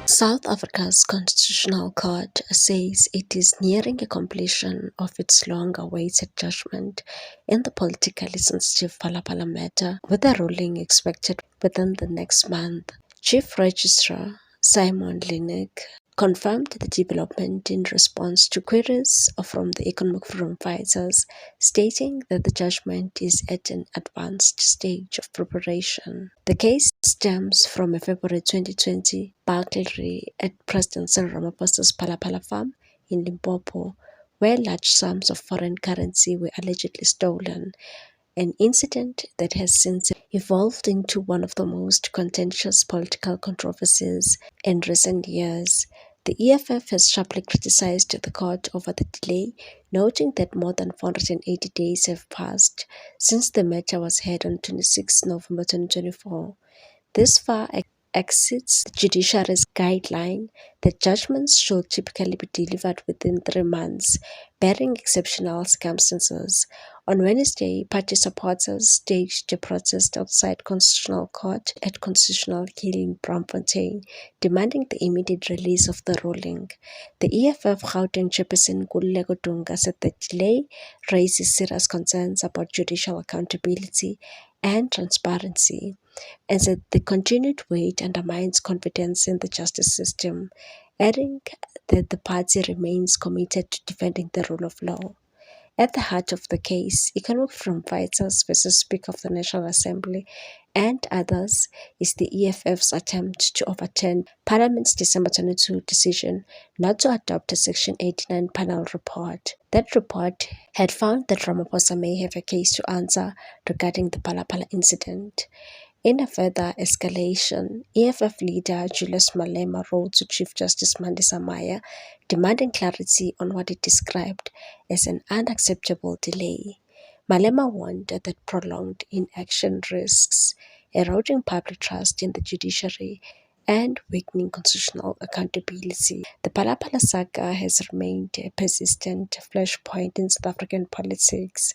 South Africa's Constitutional Court says it is nearing a completion of its long-awaited judgment in the politically sensitive Phala-Phala matter, with a ruling expected within the next month. Chief Registrar Simon Linnick confirmed the development in response to queries from the Economic Freedom Fighters, stating that the judgment is at an advanced stage of preparation. The case stems from a February 2020 burglary at President Cyril Ramaphosa's Phala-Phala farm in Limpopo, where large sums of foreign currency were allegedly stolen, an incident that has since evolved into one of the most contentious political controversies in recent years. The EFF has sharply criticized the court over the delay, noting that more than 480 days have passed since the matter was heard on 26 November 2024. This far exceeds the judiciary's guideline that judgments should typically be delivered within 3 months, barring exceptional circumstances. On Wednesday, party supporters staged a protest outside Constitutional Court at Constitutional Hill in Braamfontein, demanding the immediate release of the ruling. The EFF Gauteng chairperson Nkululeko Dunga said the delay raises serious concerns about judicial accountability and transparency, and said the continued wait undermines confidence in the justice system, adding that the party remains committed to defending the rule of law. At the heart of the case, Economic Freedom Fighters versus Speaker of the National Assembly and others, is the EFF's attempt to overturn Parliament's December 22 decision not to adopt a Section 89 panel report. That report had found that Ramaphosa may have a case to answer regarding the Phala-Phala incident. In a further escalation, EFF leader Julius Malema wrote to Chief Justice Mandisa Maya, demanding clarity on what it described as an unacceptable delay. Malema warned that prolonged inaction risks eroding public trust in the judiciary and weakening constitutional accountability. The Phala-Phala saga has remained a persistent flashpoint in South African politics,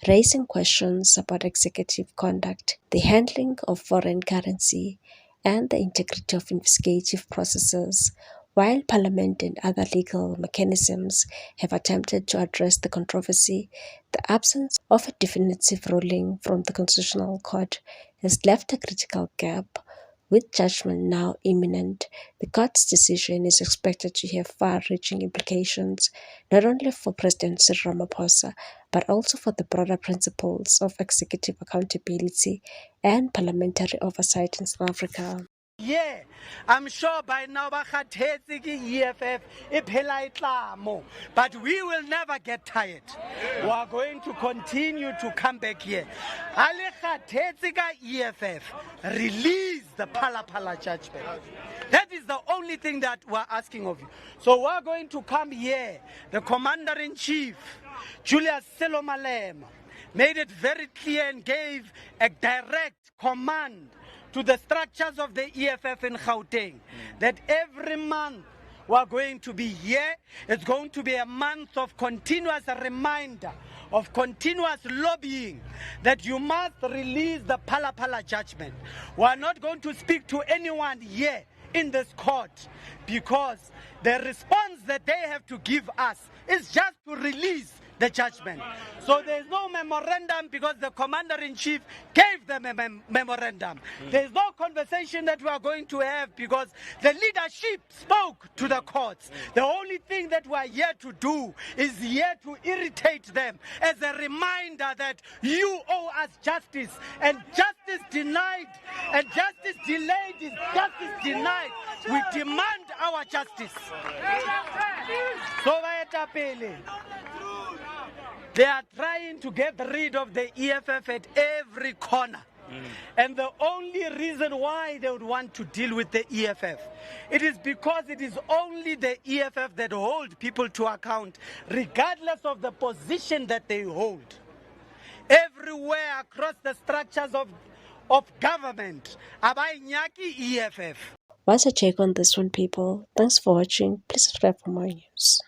raising questions about executive conduct, the handling of foreign currency, and the integrity of investigative processes. While Parliament and other legal mechanisms have attempted to address the controversy, the absence of a definitive ruling from the Constitutional Court has left a critical gap. With judgment now imminent, the court's decision is expected to have far-reaching implications not only for President Cyril Ramaphosa, but also for the broader principles of executive accountability and parliamentary oversight in South Africa. Yeah, I'm sure by now EFF but we will never get tired. We are going to continue to come back here. EFF, release the Phala-Phala judgment. That is the only thing that we're asking of you. So we're going to come here. The Commander-in-Chief, Julius Sello Malema, made it very clear and gave a direct command to the structures of the EFF in Gauteng that every month we are going to be here. It's going to be a month of continuous reminder, of continuous lobbying that you must release the Phala-Phala judgment. We are not going to speak to anyone here in this court because the response that they have to give us is just to release the judgment. So there's no memorandum because the Commander-in-Chief gave them a memorandum. There's no conversation that we are going to have because the leadership spoke to the courts. The only thing that we are here to do is here to irritate them as a reminder that you owe us justice, and justice denied and justice delayed is justice denied. We demand our justice. So they are trying to get rid of the EFF at every corner. And the only reason why they would want to deal with the EFF, it is because it is only the EFF that hold people to account, regardless of the position that they hold. Everywhere across the structures of government, Abainyaki EFF. What's your take on this one, people? Thanks for watching. Please subscribe for more news.